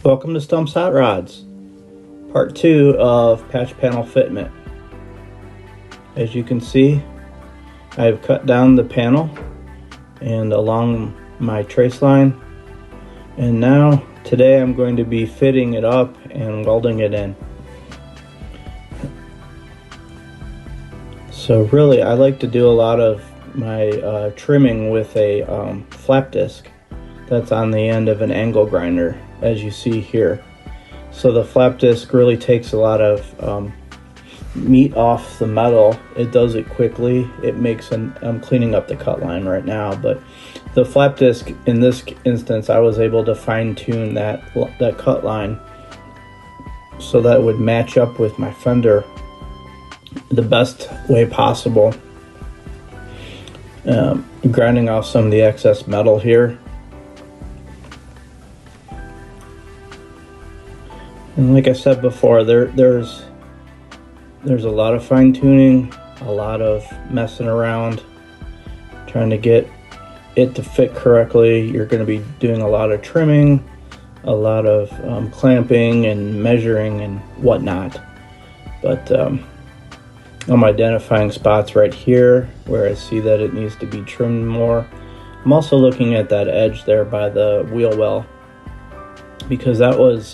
Welcome to Stump's Hot Rods, part 2 of patch panel fitment. As you can see, I've cut down the panel and along my trace line, and now today I'm going to be fitting it up and welding it in. So really, I like to do a lot of my trimming with a flap disc that's on the end of an angle grinder, as you see here. So the flap disc really takes a lot of meat off the metal. It does it quickly. It makes I'm cleaning up the cut line right now, but the flap disc in this instance, I was able to fine tune that cut line so that it would match up with my fender the best way possible. Grinding off some of the excess metal here. And like I said before, there's a lot of fine tuning, a lot of messing around, trying to get it to fit correctly. You're going to be doing a lot of trimming, a lot of clamping and measuring and whatnot. But I'm identifying spots right here where I see that it needs to be trimmed more. I'm also looking at that edge there by the wheel well, because that was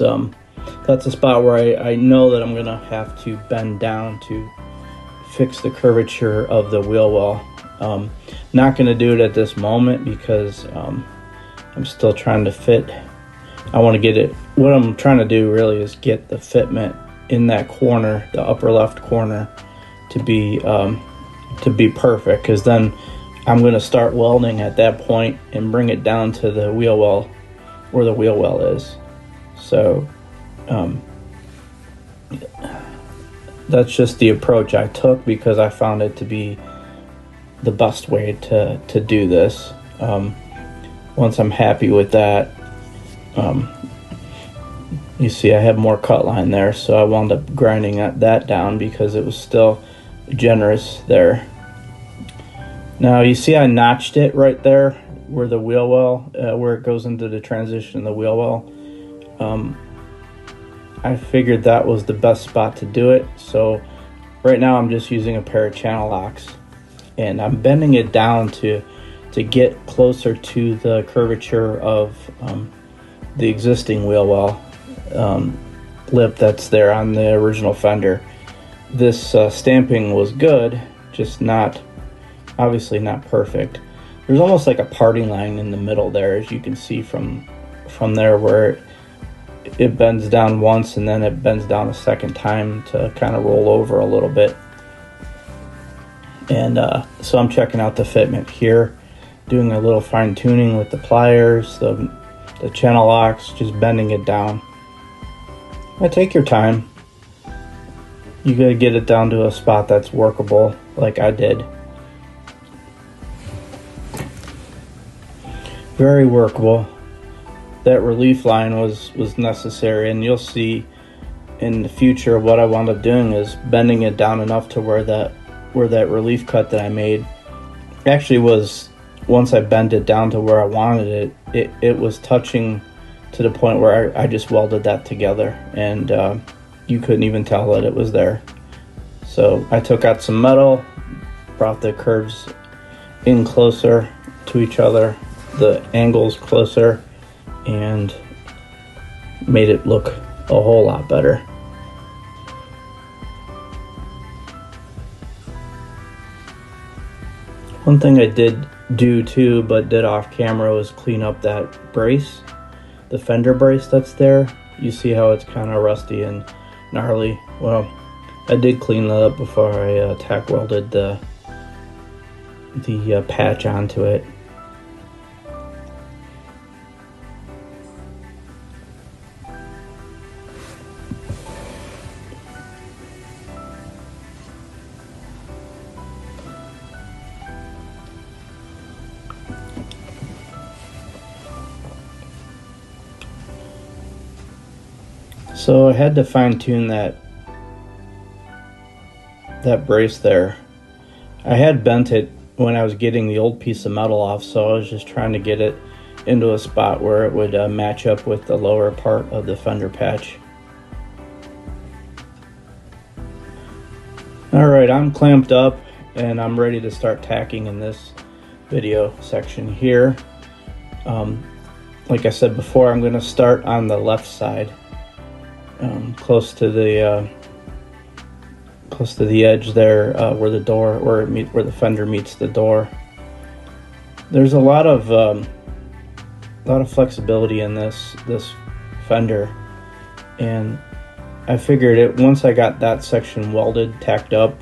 that's a spot where I know that I'm gonna have to bend down to fix the curvature of the wheel well. Not gonna do it at this moment because I'm still trying to fit. I want to get it. What I'm trying to do really is get the fitment in that corner, the upper left corner, to be perfect, because then I'm going to start welding at that point and bring it down to the wheel well where the wheel well is. So that's just the approach I took, because I found it to be the best way to do this. Once I'm happy with that, you see I have more cut line there, so I wound up grinding that down because it was still generous there. Now you see I notched it right there where the wheel well, where it goes into the transition in the wheel well. I figured that was the best spot to do it. So right now I'm just using a pair of channel locks, and I'm bending it down to get closer to the curvature of the existing wheel well lip that's there on the original fender. This stamping was good, just obviously not perfect. There's almost like a parting line in the middle there, as you can see from there, where it bends down once and then it bends down a second time to kind of roll over a little bit. And so I'm checking out the fitment here, doing a little fine tuning with the pliers, the channel locks, just bending it down. Take your time. You gotta get it down to a spot that's workable, like I did. Very workable. That relief line was necessary, and you'll see in the future what I wound up doing is bending it down enough to where that relief cut that I made actually was, once I bent it down to where I wanted it was touching to the point where I just welded that together, and you couldn't even tell that it was there. So I took out some metal, brought the curves in closer to each other, the angles closer, and made it look a whole lot better. One thing I did do too, but did off camera, was clean up that brace, the fender brace that's there. You see how it's kind of rusty and gnarly? Well, I did clean that up before I tack welded the patch onto it. So I had to fine tune that brace there. I had bent it when I was getting the old piece of metal off, so I was just trying to get it into a spot where it would match up with the lower part of the fender patch. Alright, I'm clamped up and I'm ready to start tacking in this video section here. Like I said before, I'm going to start on the left side, close to the edge there, where the fender meets the door. There's a lot of flexibility in this fender, and I figured it once I got that section welded, tacked up,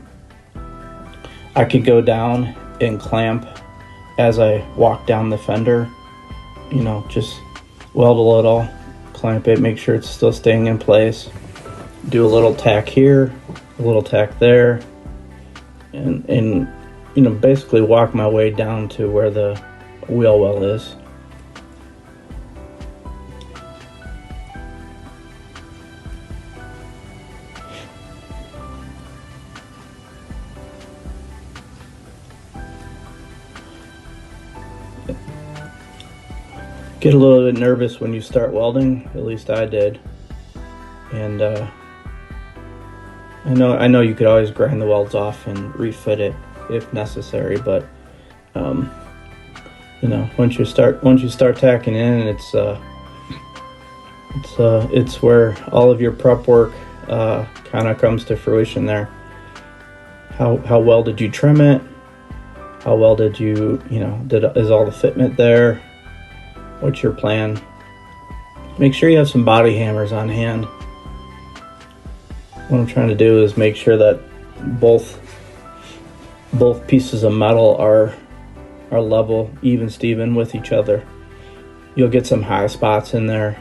I could go down and clamp as I walk down the fender. You know, just weld a little, clamp it, make sure it's still staying in place, do a little tack here, a little tack there, and you know, basically walk my way down to where the wheel well is. Get a little bit nervous when you start welding, at least I did, and I know you could always grind the welds off and refit it if necessary, but you know, once you start tacking in, it's where all of your prep work kind of comes to fruition there. How well did you trim it? How well did you know, is all the fitment there? What's your plan? Make sure you have some body hammers on hand. What I'm trying to do is make sure that both pieces of metal are level, even Steven with each other. You'll get some high spots in there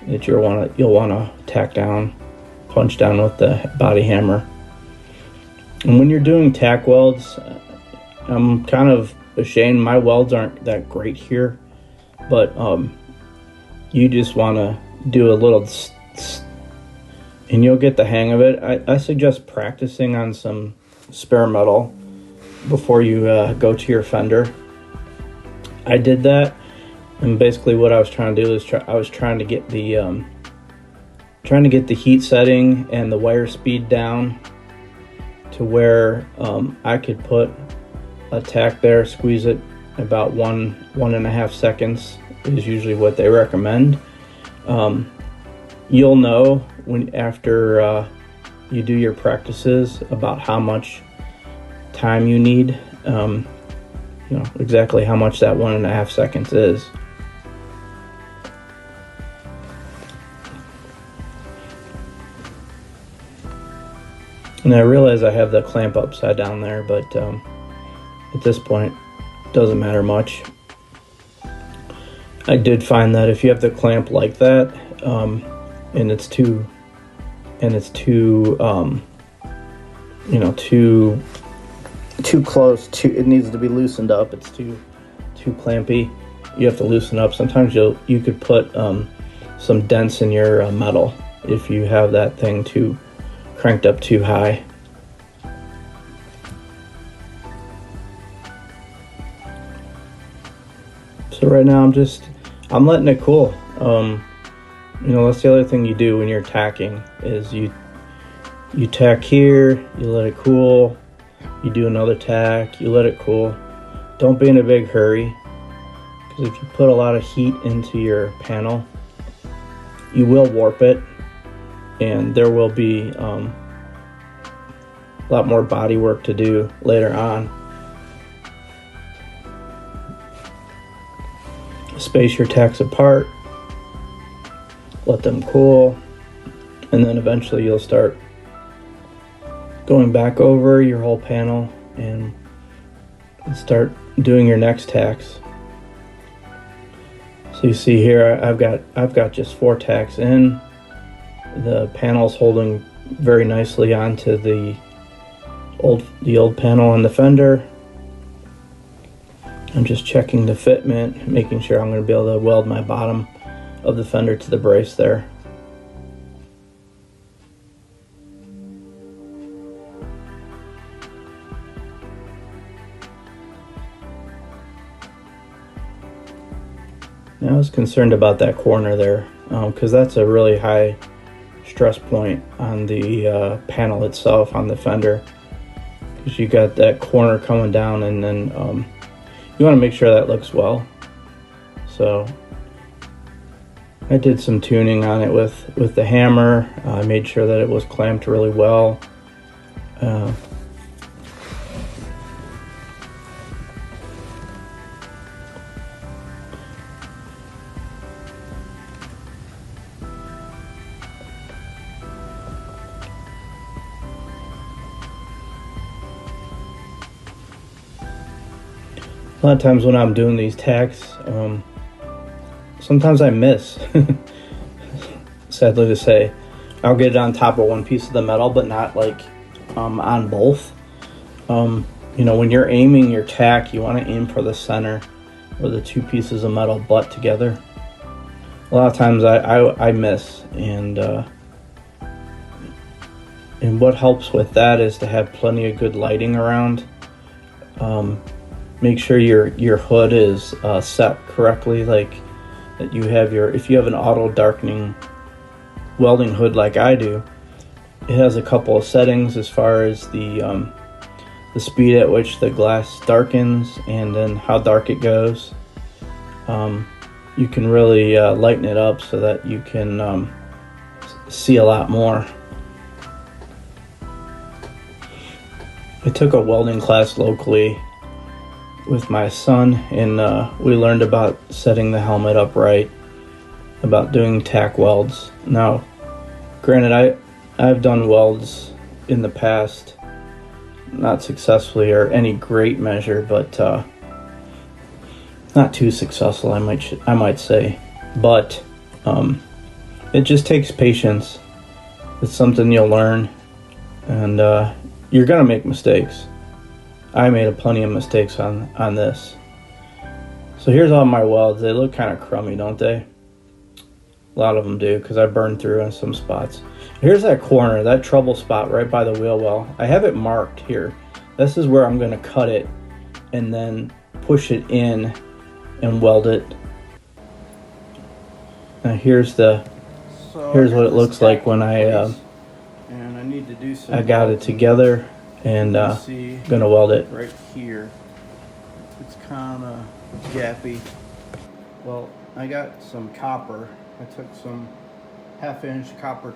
that you'll want to tack down, punch down with the body hammer. And when you're doing tack welds, I'm kind of ashamed my welds aren't that great here, but you just want to do a little and you'll get the hang of it. I suggest practicing on some spare metal before you go to your fender. I did that, and basically what I was trying to do is I was trying to get the heat setting and the wire speed down to where I could put a tack there, squeeze it about 1.5 seconds is usually what they recommend. You'll know after you do your practices about how much time you need, you know, exactly how much that 1.5 seconds is. And I realize I have the clamp upside down there, but at this point it doesn't matter much. I did find that if you have the clamp like that, and it's too you know, too close to, it needs to be loosened up, it's too clampy, you have to loosen up. Sometimes you could put some dents in your metal if you have that thing cranked up too high. So right now I'm letting it cool. You know, that's the other thing you do when you're tacking is you tack here, you let it cool, you do another tack, you let it cool. Don't be in a big hurry, because if you put a lot of heat into your panel, you will warp it, and there will be a lot more body work to do later on. Space your tacks apart, let them cool, and then eventually you'll start going back over your whole panel and start doing your next tacks. So you see here I've got just 4 tacks in. The panel's holding very nicely onto the old panel on the fender. I'm just checking the fitment, making sure I'm going to be able to weld my bottom of the fender to the brace there. I was concerned about that corner there, because that's a really high stress point on the panel itself, on the fender, because you got that corner coming down, and then you want to make sure that looks well. So I did some tuning on it with the hammer. I made sure that it was clamped really well. A lot of times when I'm doing these tacks, sometimes I miss. Sadly to say, I'll get it on top of one piece of the metal, but not like on both. You know, when you're aiming your tack, you want to aim for the center where the two pieces of metal butt together. A lot of times I miss, and what helps with that is to have plenty of good lighting around. Make sure your hood is set correctly, like that you have if you have an auto darkening welding hood like I do, it has a couple of settings as far as the speed at which the glass darkens and then how dark it goes. You can really lighten it up so that you can see a lot more. I took a welding class locally with my son, and we learned about setting the helmet up right, about doing tack welds. Now, granted, I've done welds in the past, not successfully or any great measure, but not too successful, I might say. But it just takes patience. It's something you'll learn, and you're gonna make mistakes. I made plenty of mistakes on this. So here's all my welds. They look kind of crummy, don't they? A lot of them do, because I burned through in some spots. Here's that corner, that trouble spot right by the wheel well. I have it marked here. This is where I'm going to cut it and then push it in and weld it. Now here's what it looks like when I need to do some. I got it together. And gonna weld it right here. It's kind of gappy. Well, I got some copper. I took some 1/2-inch copper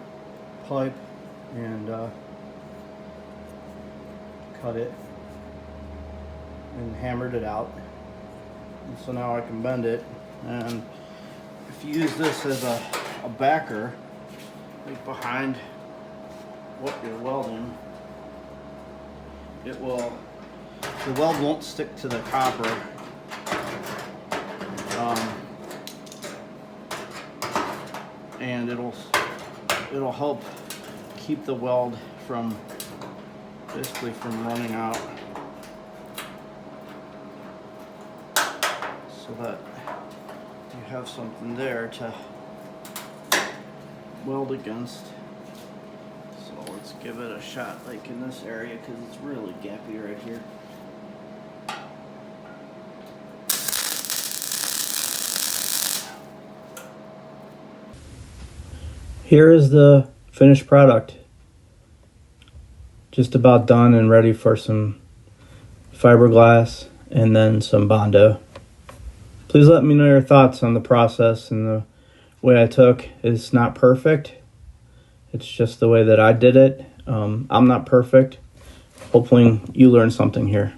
pipe and cut it and hammered it out. And so now I can bend it. And if you use this as a backer, like behind what you're welding, the weld won't stick to the copper. And it'll help keep the weld basically from running out, so that you have something there to weld against. So let's give it a shot, like in this area, because it's really gappy right here. Here is the finished product. Just about done and ready for some fiberglass and then some Bondo. Please let me know your thoughts on the process and the way I took. It's not perfect. It's just the way that I did it. I'm not perfect. Hopefully you learned something here.